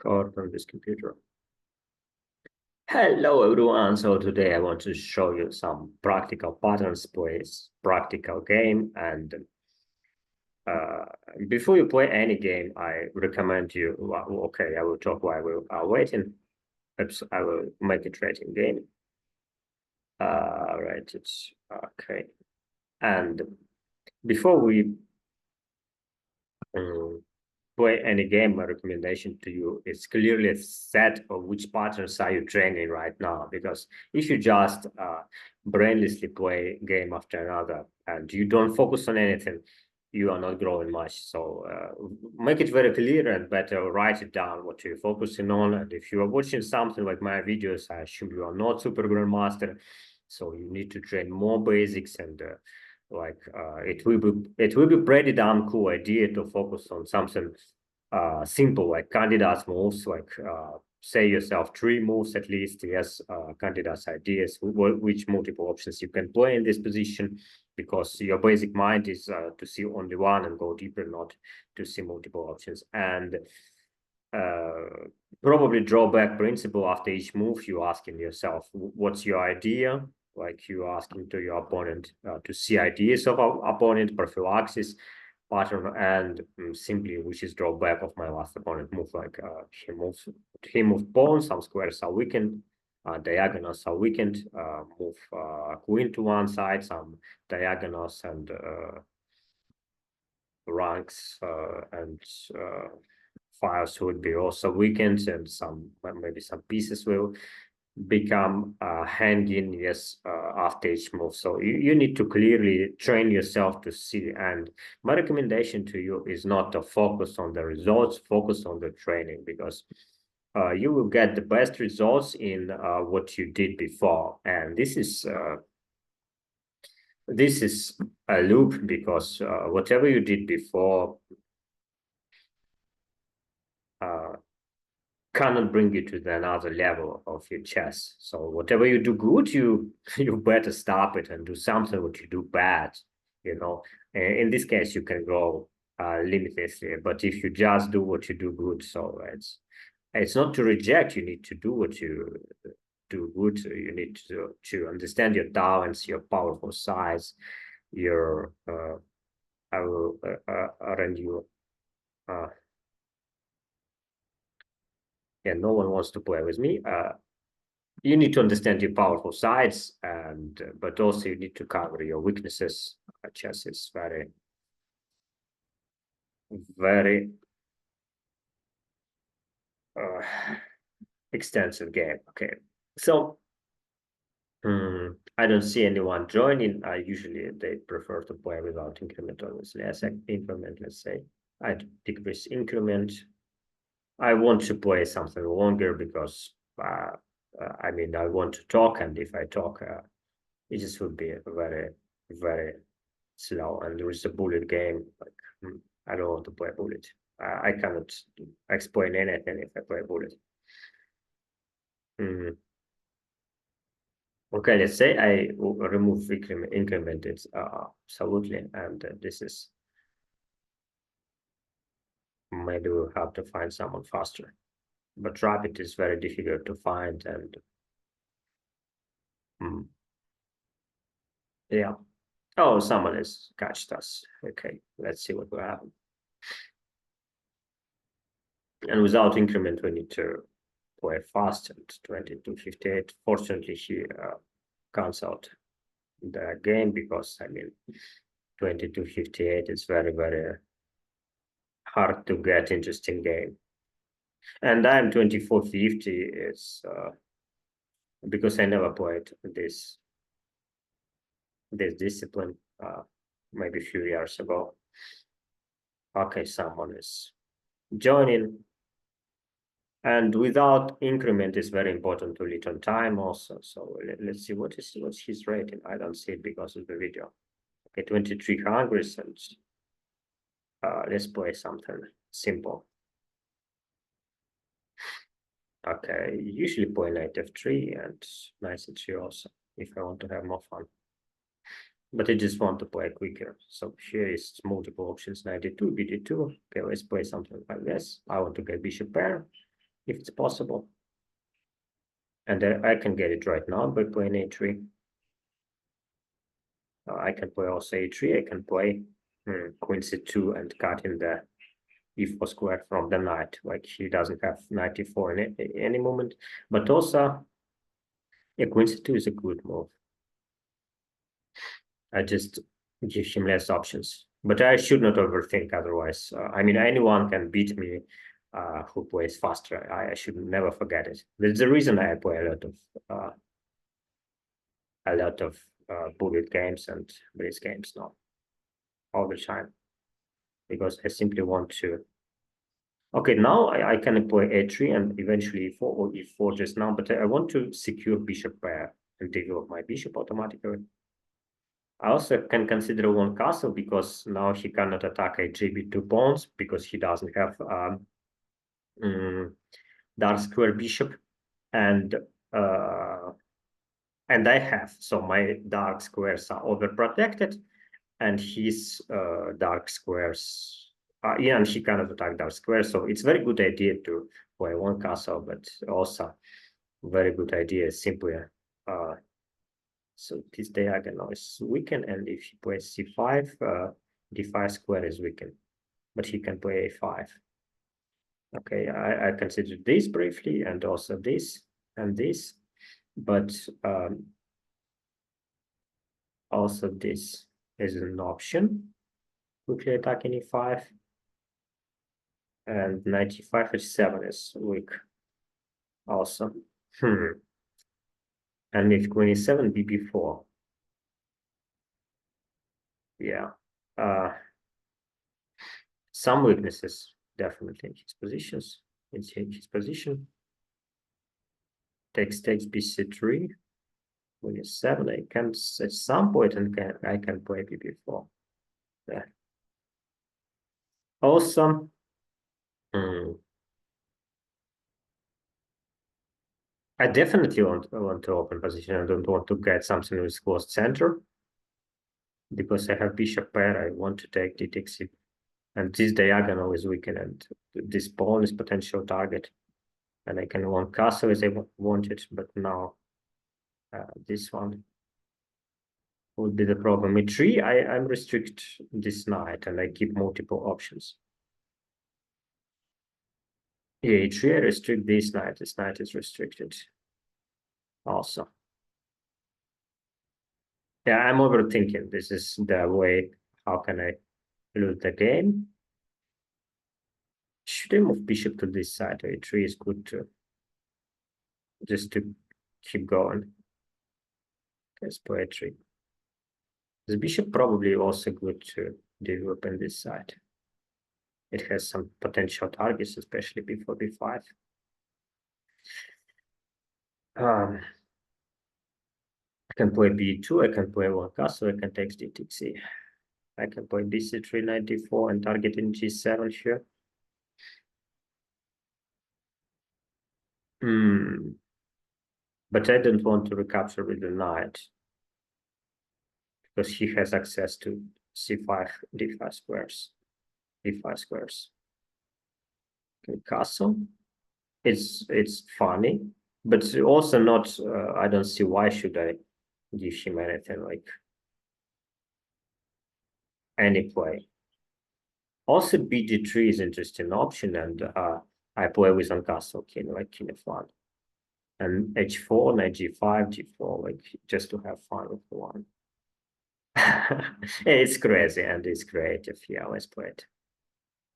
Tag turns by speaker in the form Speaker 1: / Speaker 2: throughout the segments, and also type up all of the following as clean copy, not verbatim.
Speaker 1: Code from this computer. Hello everyone, so today I want to show you some practical patterns plays, practical game, and uh, before you play any game, I recommend you, okay, I will talk while we are waiting. Oops, I will make it rating game. Right, it's okay. And before we um, play any game, my recommendation to you is clearly a set of which patterns are you training right now. Because if you just brainlessly play game after another and you don't focus on anything, you are not growing much. So make it very clear and better write it down what you're focusing on. And if you are watching something like my videos, I assume you are not super grandmaster. So you need to train more basics and it will be pretty damn cool idea to focus on something simple like candidates moves, like say yourself 3 moves at least. Yes, candidates ideas, which multiple options you can play in this position, because your basic mind is to see only one and go deeper, not to see multiple options. And probably drawback principle after each move, you asking yourself, what's your idea? Like you asking to your opponent to see ideas of our opponent, prophylaxis, pattern, and simply which is drawback of my last opponent move. Like he moved pawn, some squares are weakened, diagonals are weakened, move queen to one side, some diagonals and ranks and files would be also weakened, and some maybe some pieces will become hanging, yes, after each move. So you need to clearly train yourself to see. And my recommendation to you is not to focus on the results, focus on the training, because you will get the best results in what you did before. And this is a loop, because whatever you did before cannot bring you to the another level of your chess. So whatever you do good, you better stop it and do something what you do bad. You know, in this case, you can grow limitlessly. But if you just do what you do good, so it's not to reject. You need to do what you do good. You need to understand your talents, your powerful sides, your I will run you. Yeah, no one wants to play with me. You need to understand your powerful sides, and but also you need to cover your weaknesses. Chess is very uh, extensive game. Okay, so I don't see anyone joining. Usually they prefer to play without increment, obviously. As an increment, let's say I decrease increment. I want to play something longer because I mean, I want to talk, and if I talk, it just would be very slow. And there is a bullet game. Like I don't want to play bullet. I cannot explain anything if I play bullet. Okay, let's say I remove increment. It's absolutely, and this is maybe we'll have to find someone faster. But rapid is very difficult to find, and yeah. Oh, someone has catched us. Okay, let's see what will happen. And without increment, we need to play fast, and 2258. Fortunately, he cancelled the game, because I mean 2258 is very hard to get interesting game. And I'm 2450 is because I never played this discipline maybe a few years ago. Okay, someone is joining. And without increment is very important to lead on time also. So let's see what's his rating. I don't see it because of the video. Okay, 2300 cents. Let's play something simple. Okay, usually play knight f3 and knight c3 also, if I want to have more fun. But I just want to play quicker. So here is multiple options, knight d2, bd2. Okay, let's play something like this. I want to get bishop pair. if it's possible. And I can get it right now by playing a3. I can play also a3. I can play queen c2 and cutting the e4 square from the knight. Like he doesn't have knight e4 in any moment. But also, yeah, queen c2 is a good move. I just give him less options. But I should not overthink otherwise. I mean, anyone can beat me who plays faster. I should never forget it. There's the reason I play a lot of bullet games and blitz games now, all the time, because I simply want to. Okay, now I can play a3 and eventually e4 or e4 just now, but I want to secure bishop pair and develop my bishop automatically. I also can consider one castle because now he cannot attack a GB2 pawns because he doesn't have dark square bishop, and I have, so my dark squares are overprotected, and his dark squares, yeah, and he cannot attack dark squares, so it's very good idea to play one castle, but also very good idea simply so this diagonal is weakened, and if he plays c5, d5 square is weakened, but he can play a5. Okay, I consider this briefly, and also this and this, but also this is an option. Quickly attacking e5, and 95 h7 is weak. Also, and if queen e7, bb4. Yeah, some weaknesses definitely in his positions. In his position, takes bc3. When e7, I can at some point I can play bb4. Yeah. Also, I definitely want to open position. I don't want to get something with closed center because I have bishop pair. I want to take d takes c, and this diagonal is weakened, and this pawn is potential target, and I can want castle as I wanted, but now this one would be the problem. e3, I'm restrict this knight, and I keep multiple options. Yeah, e3, I restrict this knight. This knight is restricted also. Yeah, I'm overthinking. This is the way. How can I lose the game? Should I move bishop to this side? A3 is good too. Just to keep going. Let's play a3. The bishop probably also good to develop on this side. It has some potential targets, especially before b5. I can play b2, I can play one castle, I can take d takes c. I can play bc3, knight d4, and target in g7 here. But I don't want to recapture with the knight because he has access to c5, d5 squares, d5 squares. Okay, castle. It's funny, but also not. I don't see why should I give him anything like any play. Also, bd3 is interesting option, and I play with on castle king like king f1, and h4, knight g5, g4, like just to have fun with the one. It's crazy and it's creative. Yeah, let's play it.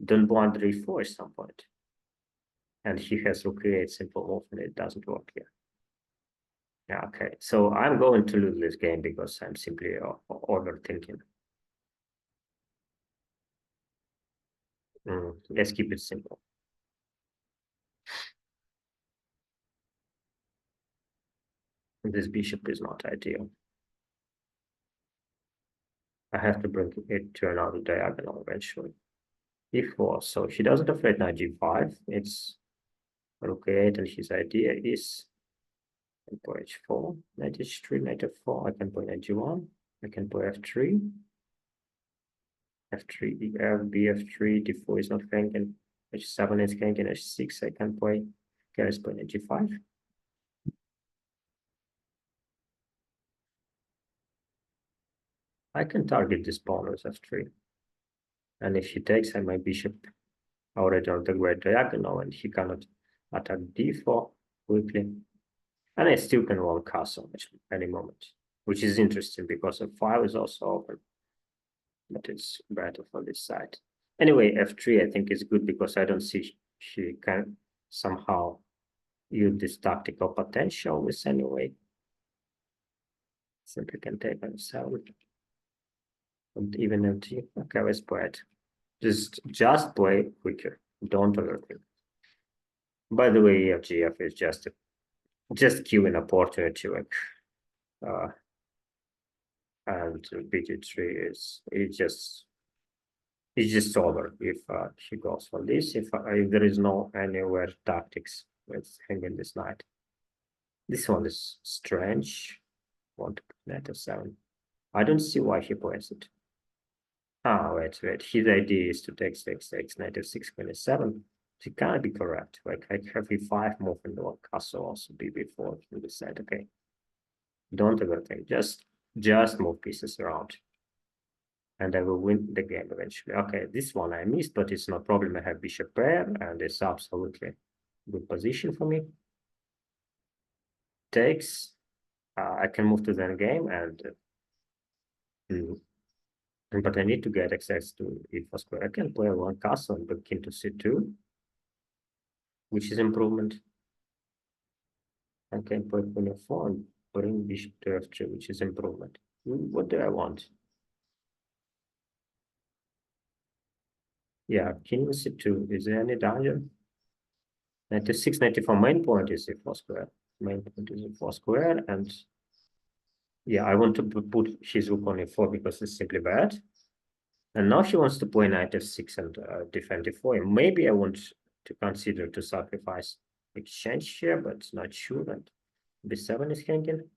Speaker 1: Don't blunder e4 at some point. And he has to create simple move, and it doesn't work here. Yeah, okay. So I'm going to lose this game because I'm simply overthinking. Let's keep it simple. This bishop is not ideal. I have to bring it to another diagonal eventually. e4, so he doesn't afraid knight g5. It's rook a8, and his idea is I can play h4, knight h3, knight f4. I can play knight g1. I can play f3, f3, ef, bf3, d4 is not hanging, h7 is hanging, h6 I can play. carries point at g5. I can target this pawn with f3. And if he takes, and my bishop already on the great diagonal, and he cannot attack d4 quickly. And I still can win castle at any moment, which is interesting because f5 is also open. But it's better for this side. Anyway, f3 I think is good because I don't see she can somehow use this tactical potential with anyway. Simply can take f7. And even mt. Okay, let's play it. Just play quicker. Don't overthink. By the way, FGF is just queuing opportunity, like and BT3 is it's just over if she goes for this. If there is no anywhere tactics, let's hang in this knight. This one is strange. Want to put knight f7. I don't see why he plays it. Ah, wait. His idea is to take knight f6, queen f7. It can't be correct. Like I have e5 move in the castle, also bb4 to the side. Okay. Don't overthink. Just move pieces around. And I will win the game eventually. Okay, this one I missed, but it's no problem. I have bishop pair, and it's absolutely good position for me. Takes. I can move to the end game, but I need to get access to e4 square. I can play one castle and book into c2, which is improvement. I can play queen f4 and bring bishop to f3, which is improvement. What do I want? Yeah, king c2. Is there any danger? 96, 94 main point is e4 square. Main point is e4 square, and yeah, I want to put his rook on e4 because it's simply bad. And now she wants to play knight f6 and defend e4. Maybe I want to consider to sacrifice exchange here, but not sure that b7 is hanging.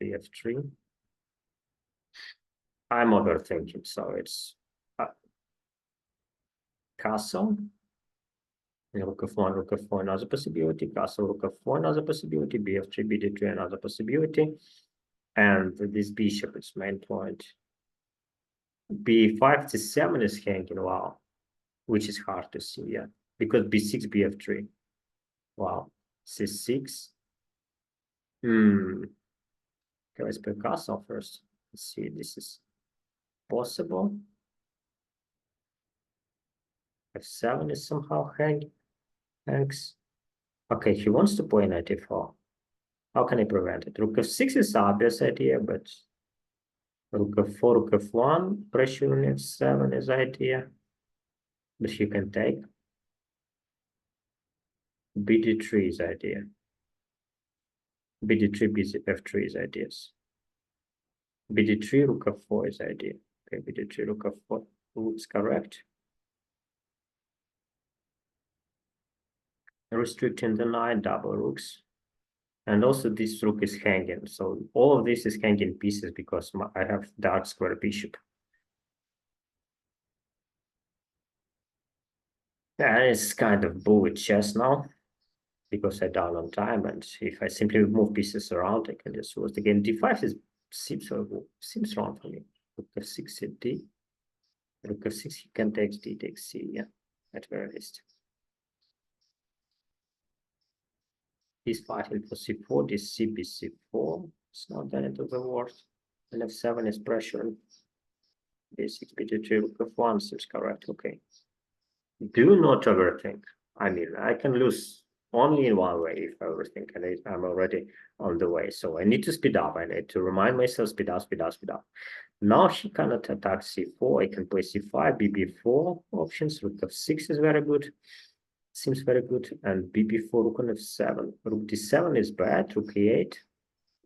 Speaker 1: bf3. I'm overthinking, so it's castle. Rook f1, another possibility. Castle, rook f4, another possibility. bf3, bd3, another possibility. And this bishop is main point. b5, c7 is hanging, wow. Which is hard to see, yeah. Because b6, bf3. Wow. c6. Okay, let's play castle first. Let's see, this is possible. f7 is somehow hangs. Okay, he wants to play knight e4. How can I prevent it? Rook f6 is obvious idea, but rook f4, rook f1, pressure on f7 is idea. But you can take. bd3 is idea. bd3, bf3 is ideas. bd3, rook f4 is idea. Okay, bd3, rook f4 looks correct. Restricting the knight, double rooks. And also this rook is hanging. So all of this is hanging pieces because I have dark square bishop. Yeah, it's kind of bullet chess now because I down on time, and if I simply move pieces around, I can just lose the game. d5 seems wrong for me. Rook f6 hit d. Rook f6 he can take d, takes c, yeah, at very least. He's fighting for c4, this c, bc4. It's not that into the worst. And f7 is pressure. b6, b2, rook f1 seems correct. Okay. Do not overthink. I mean, I can lose only in one way if I overthink, and I'm already on the way. So I need to speed up. I need to remind myself, speed up, speed up, speed up. Now she cannot attack c4. I can play c5, bb4 options. Rook f6 is very good. Seems very good. And bb4, rook on f7. Rook d7 is bad. Rook e8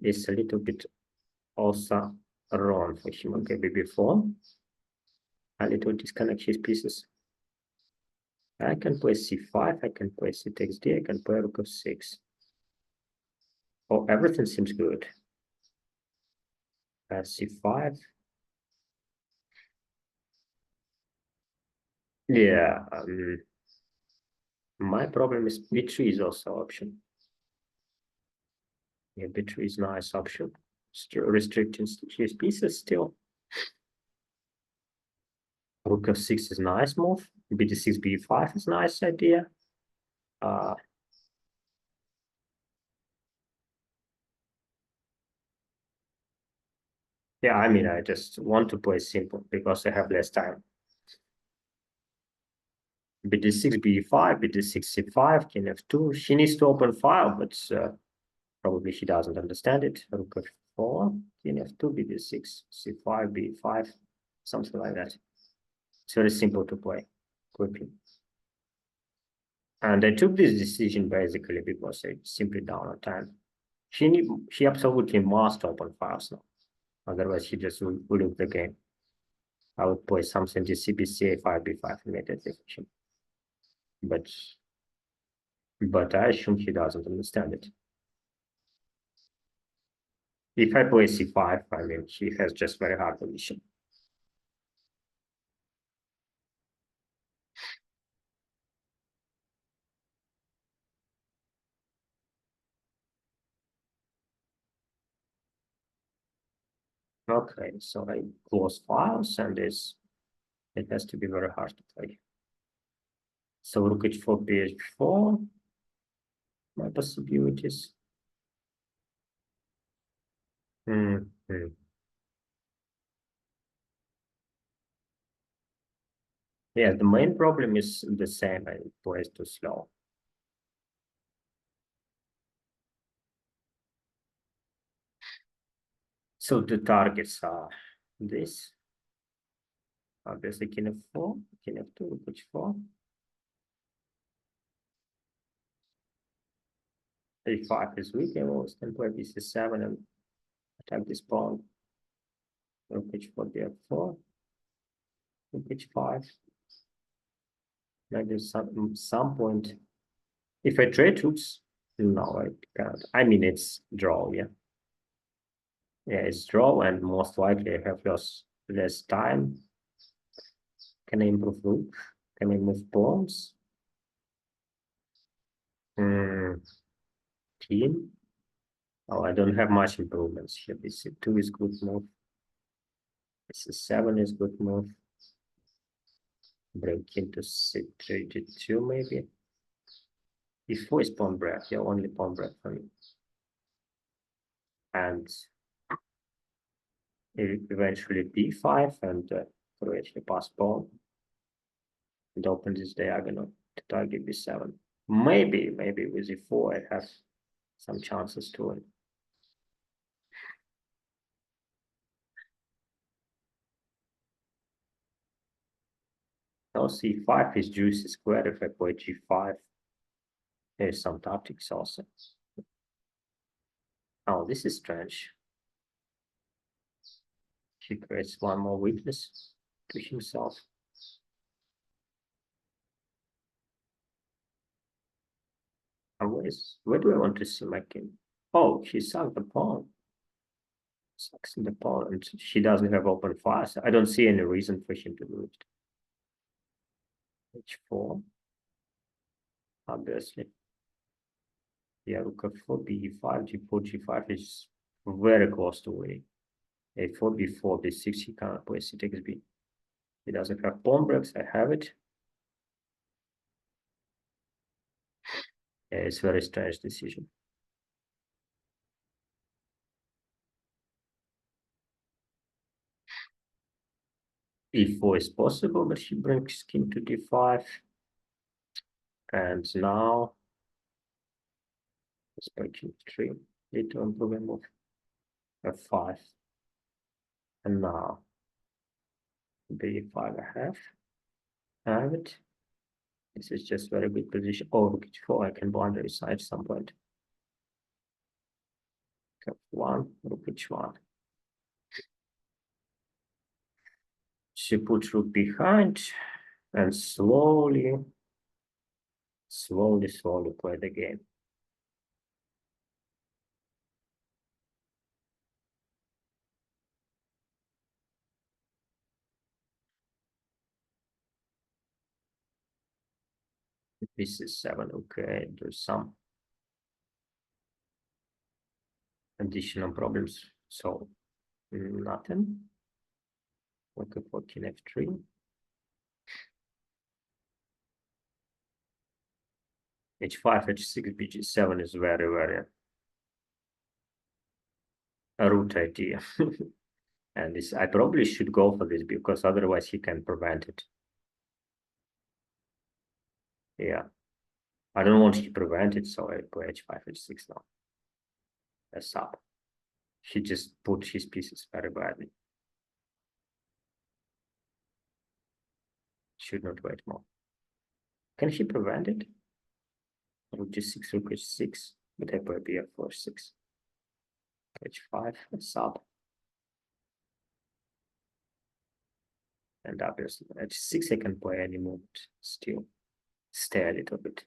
Speaker 1: is a little bit also wrong for him. Okay, bb4. A little disconnect his pieces. I can play c5, I can play c takes d, I can play rook f6. Oh, everything seems good. C5. Yeah, my problem is b3 is also option. Yeah, b3 is nice option. Still restricting his pieces still. Rook f6 is nice move. b6, b5 is nice idea. Uh, yeah, I mean, I just want to play simple because I have less time. bd6, b5, bd6, c5, king f2. She needs to open file, but probably she doesn't understand it. Rook f4, king f2, bd6, c5, b5, something like that. It's very simple to play quickly. And I took this decision basically because it's simply down on time. She absolutely must open files now. Otherwise, she just will lose the game. I would play something DCB, CA5, B5 immediately. But I assume he doesn't understand it. If I play C5, I mean, he has just very hard position. Okay, so I close files and it has to be very hard to play. So rook h4, ph4, my possibilities. Mm-hmm. Yeah, the main problem is the same. I play too slow. So the targets are this. Obviously, king f4, king f2, h4. a5 is weak. I always can play bc7 and attack this pawn. Rook h4, d4, rook h5. Maybe some point. If I trade rooks, no, I can't. I mean, it's draw, yeah. Yeah, it's draw, and most likely I have less time. Can I improve rook? Can I move pawns? Team. Oh, I don't have much improvements here. bc2 is good move. bc7 is good move. Break into c3, d2 maybe. e4 is pawn break. Yeah, only pawn break for me. And eventually b5 and Croatia pass pawn and open this diagonal to target b7. Maybe with e4 I have some chances to win. Now c5 is juicy squared if I play g5. There's some tactics also. Oh, this is strange. He creates one more weakness to himself. Where do I want to see my king? Oh, he sucked the pawn. Sucks in the pawn, and she doesn't have open file. So I don't see any reason for him to do it. h4, obviously. Yeah, rook f4, b5, g4, g5 is very close to winning. a4, b4, b6, he cannot play c takes b. He doesn't have pawn breaks, I have it. Yeah, it's a very strange decision. e4 is possible, but he brings king to d5. And now let's play q3. Need to improve and move f5. And now b5 I have it. This is just very good position. Oh, rook h4, I can blunder his side some point. f1, rook h1. She puts rook behind and slowly play the game. This is 7. Okay, there's some additional problems. So nothing. Okay, 14 f3. h5, h6, bg7 is very, very a root idea. And this, I probably should go for this because otherwise he can prevent it. Yeah, I don't want to prevent it, so I go h5, h6 now. That's up. He just put his pieces very badly. Should not wait more. Can he prevent it? Rook g6, rook h6, but I play bf4, 6. h5, sub. And obviously h6 I can play any moment, still stay a little bit.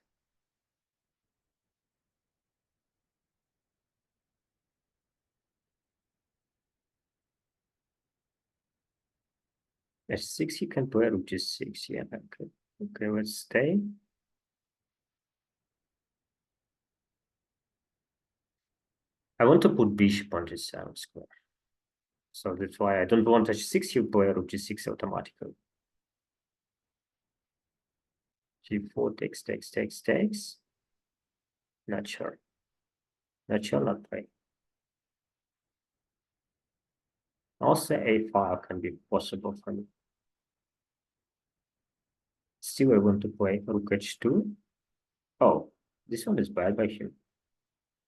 Speaker 1: h6 he can play rook g6, yeah, okay. Okay, let's stay. I want to put bishop on g7 square. So that's why I don't want h6, you play rook g6 automatically. g4 takes. Not sure. Not sure, not play. Also a5 can be possible for me. Still I want to play rook h2. Oh, this one is bad by him.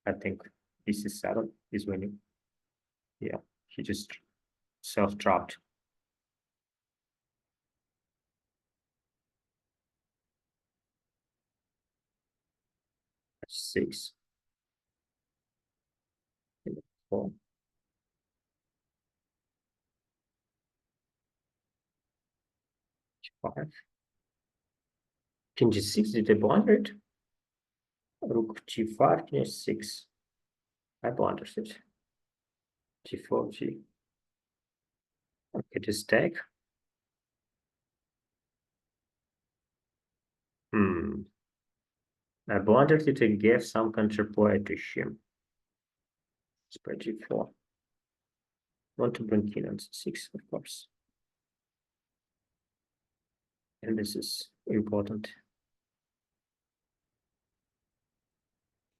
Speaker 1: I think this is 7 is winning. Yeah, he just self-trapped. H6. 4. H5. King g6, did I blunder it? Rook g5, king h6. I blundered it. g4, g. Okay, just take. I blundered it and gave some counterplay to him. Let's play g4. Want to bring king on c6, of course. And this is important.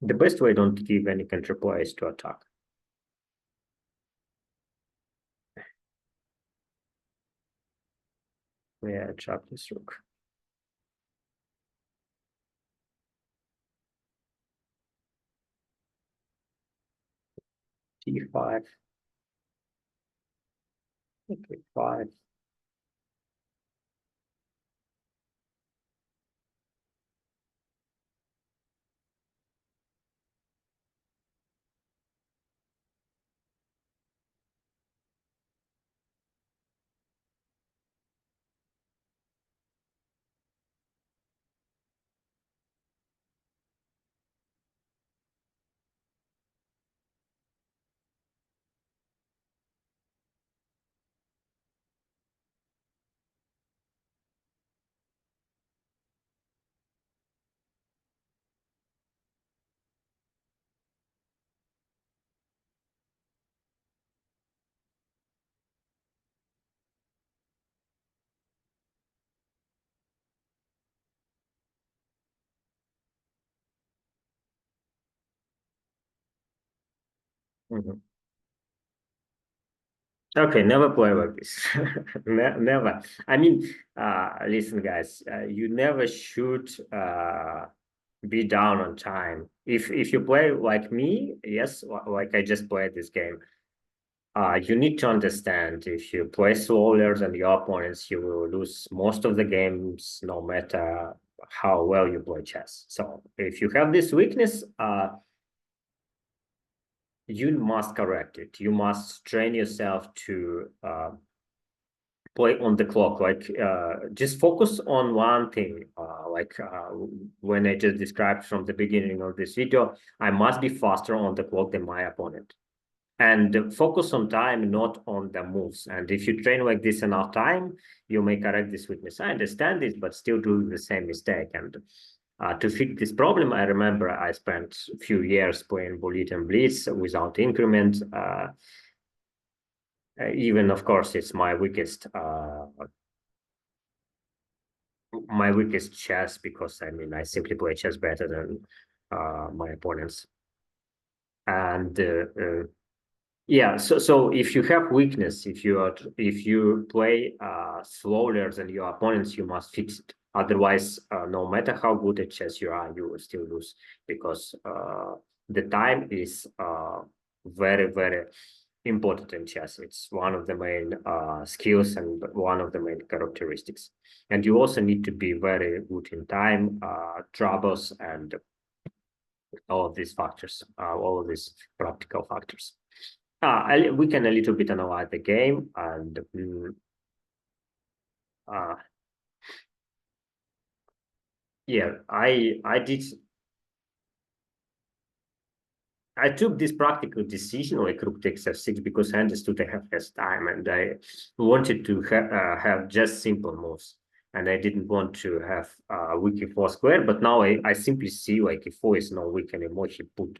Speaker 1: The best way don't give any counterplay is to attack. Yeah, trap this rook. d5. Okay, 5. Mhm. Okay, never play like this. Never. I mean, listen, guys, you never should be down on time. If you play like me, yes, like I just played this game, you need to understand if you play slower than your opponents, you will lose most of the games, no matter how well you play chess. So if you have this weakness, you must correct it. You must train yourself to play on the clock. Like just focus on one thing. When I just described from the beginning of this video, I must be faster on the clock than my opponent. And focus on time, not on the moves. And if you train like this enough time, you may correct this weakness. I understand this, but still do the same mistake. And To fix this problem, I remember I spent a few years playing Bullet and Blitz without increment. Even, of course, it's my weakest chess, because I mean I simply play chess better than my opponents. And yeah, so if you have weakness, if you play slower than your opponents, you must fix it. Otherwise, no matter how good at chess you are, you will still lose, because the time is very, very important in chess. It's one of the main skills and one of the main characteristics. And you also need to be very good in time, troubles, and all of these factors, all of these practical factors. We can a little bit analyze the game, and yeah, I took this practical decision like rook takes f6 because I understood I have less time, and I wanted to have just simple moves, and I didn't want to have weak e4 square. But now I simply see like e4 is not weak anymore. He put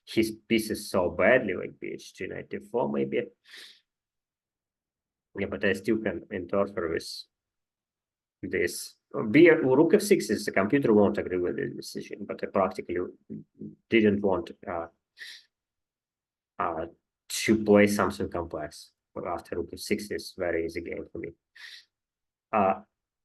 Speaker 1: his pieces so badly, like bh2 knight e4 maybe. Yeah, but I still can interfere with this. Rook f6 is the computer won't agree with this decision, but I practically didn't want to play something complex. But after rook f6 is very easy game for me.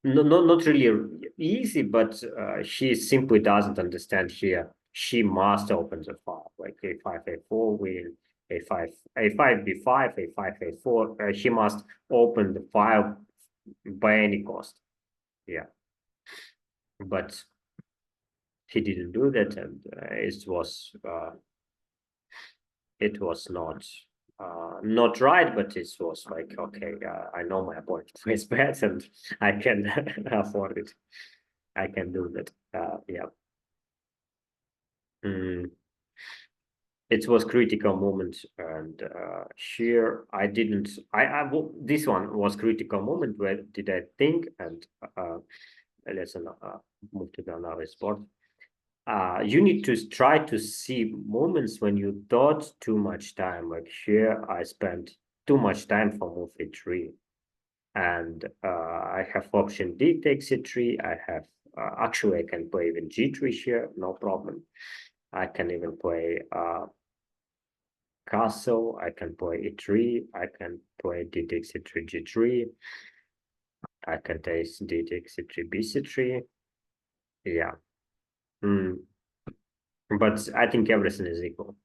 Speaker 1: No, not really easy, but she simply doesn't understand here. She must open the file, like a5, a4, win, a5, a5, b5, a5, a4. She must open the file by any cost. Yeah, but he didn't do that, and it was not right, but it was like, okay, I know my opponent plays bad, and I can afford it. I can do that. Yeah. It was critical moment, and here I didn't. This one was critical moment. Where did I think? And let's move to another sport. You need to try to see moments when you thought too much time. Like here, I spent too much time for move e3, and I have option d takes e3. I have actually I can play even g3 here, no problem. I can even play castle. I can play e3. I can play d takes e3 g3. I can take d takes e3 bc3. Yeah. But I think everything is equal.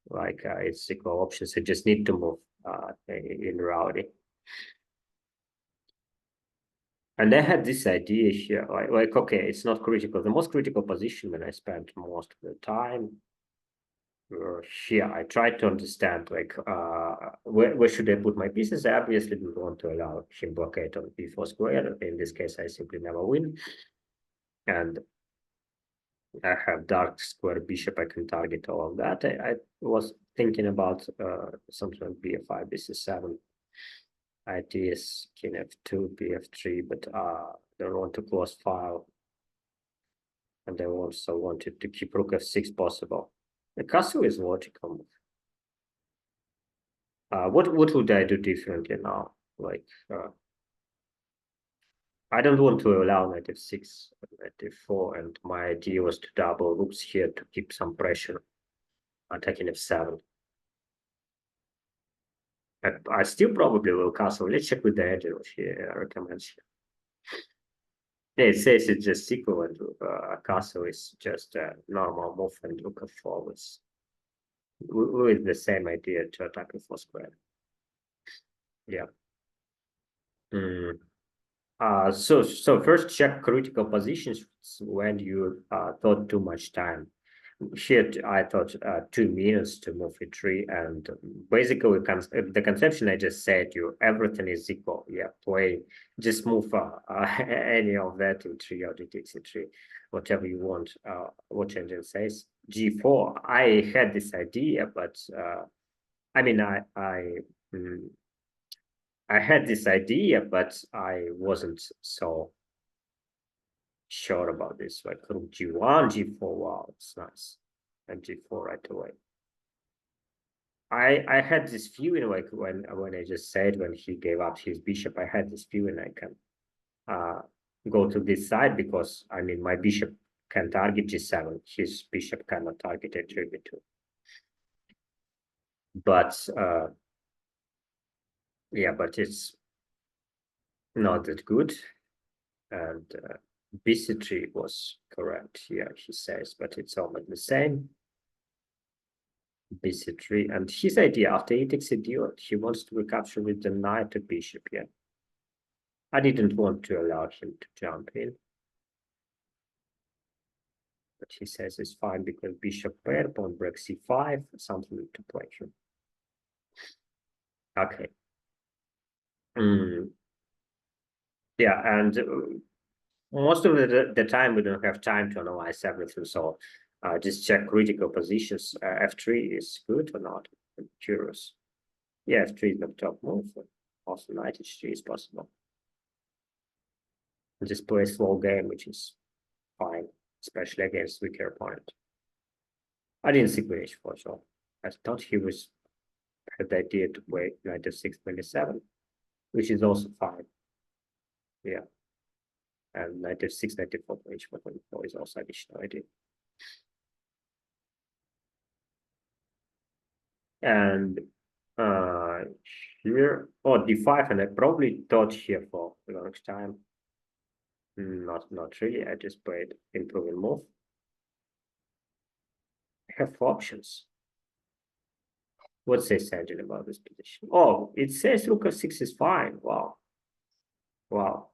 Speaker 1: Like it's equal options. I just need to move in reality. And I had this idea here, like okay, it's not critical. The most critical position when I spent most of the time here, I tried to understand like where should I put my pieces. I obviously didn't want to allow him blockade on b4 square. In this case, I simply never win. And I have dark square bishop. I can target all of that. I was thinking about something like b5, bc7. Ideas king f2, bf3, but they want to close file, and they also wanted to keep rook f6 possible. The castle is logical. What would I do differently now? Like I don't want to allow knight f6, knight f4, and my idea was to double rooks here to keep some pressure attacking f7. I still probably will castle. Let's check with the editor here. Recommends here. Yeah, it says it's just equivalent to castle is just a normal move, and rook f4 with the same idea to attack f4 square. Yeah. So first check critical positions when you thought too much time. Here I thought 2 minutes to move e3, and basically the conception I just said you, everything is equal. Yeah, play, just move any of that in 3 or d takes e3, whatever you want. What engine says g4. I had this idea, but I mean I had this idea, but I wasn't so sure about this. Like rook g1, g4. Wow, it's nice. And g4 right away. I had this feeling like when I just said when he gave up his bishop, I had this feeling I can go to this side because I mean my bishop can target g7, his bishop cannot target h3 b2. But yeah, but it's not that good. And bc3 was correct here, he says, but it's almost the same. bc3, and his idea after he takes a duel, he wants to recapture with the knight to bishop. Yeah, I didn't want to allow him to jump in, but he says it's fine because bishop pair, pawn breaks c5, something to play here. Okay. Yeah, and most of the time we don't have time to analyze everything, so just check critical positions. f3 is good or not? I'm curious. Yeah, f3 is the top move. Also knight h3 is possible. Just play a slow game, which is fine, especially against weaker opponent. I didn't see queen h4, so I thought he had the idea to play knight f6, 27, which is also fine. Yeah. And knight f6, knight f4, h4, 24 is also additional idea. And here, oh, d5, and I probably thought here for a long time. Not really. I just played improving move. I have options. What says Sergeant about this position? Oh, it says rook f6 is fine. Wow. Wow.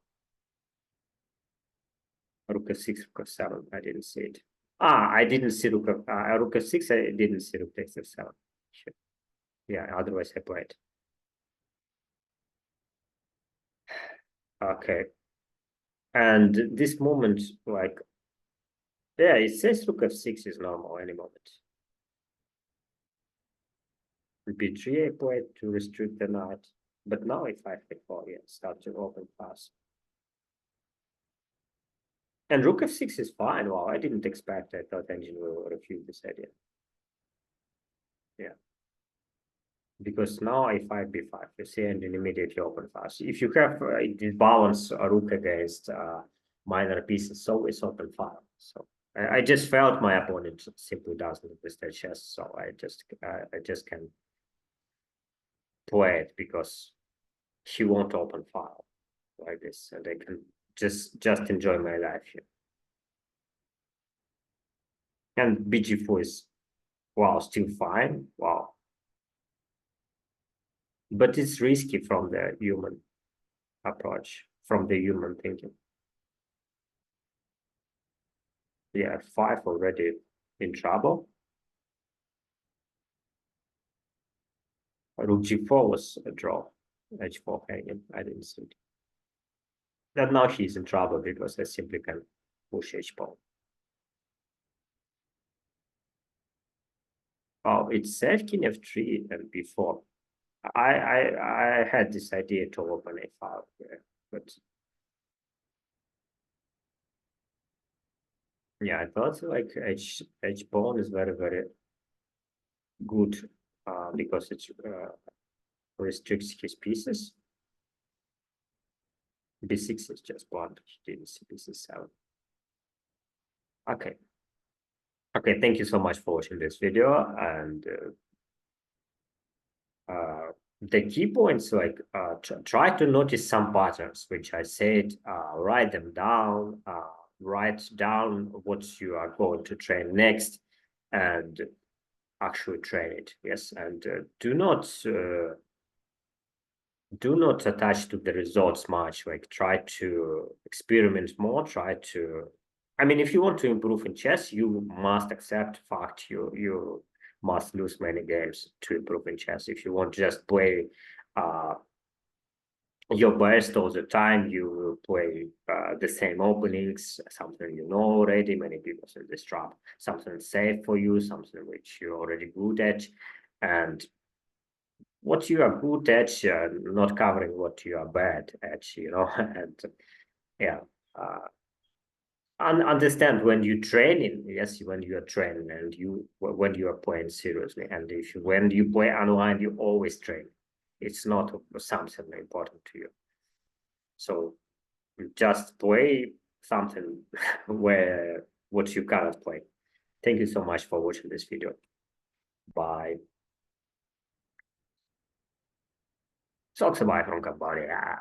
Speaker 1: Rook f6, rook f7. I didn't see it. I didn't see rook f6. I didn't see rook takes f7. Sure. Yeah, otherwise I played. Okay. And this moment, like, yeah, it says rook f6 is normal any moment. b3 I played to restrict the knight, but now if I f4, yeah, start to open fast. And rook f6 is fine. Wow, I didn't expect. I thought engine will refuse this idea. Yeah. Because now if5 b5, you see engine immediately open fast. If you have this balance a rook against minor pieces, so it's open file. So I just felt my opponent simply doesn't understand chess, so I just can play it because he won't open file like this, and I can just enjoy my life here. And bg4 is, wow, still fine. Wow. But it's risky from the human approach, from the human thinking. Yeah, 5 already in trouble. Rook g4 was a draw. h4 hanging. I didn't see it. And now he's in trouble because I simply can push h-pawn. Oh, it's said king f3 and b4. I had this idea to open a5 here, but yeah, I thought like h-pawn is very good because it restricts his pieces. b6 is just blocked. He didn't see b7. Okay. Okay, thank you so much for watching this video. And the key points, like try to notice some patterns, which I said, write them down, write down what you are going to train next, and actually train it. Yes, and do not attach to the results much. Like try to experiment more. Try to, I mean, if you want to improve in chess, you must accept fact you must lose many games to improve in chess. If you want to just play your best all the time, you will play the same openings, something you know already. Many people say this trap, something safe for you, something which you're already good at, and what you are good at, not covering what you are bad at, and yeah. understand when you training, yes, when you are training and when you are playing seriously, and if you when you play online, you always train. It's not something important to you. So you just play something where what you cannot play. Thank you so much for watching this video. Bye. Talks about Cambodia.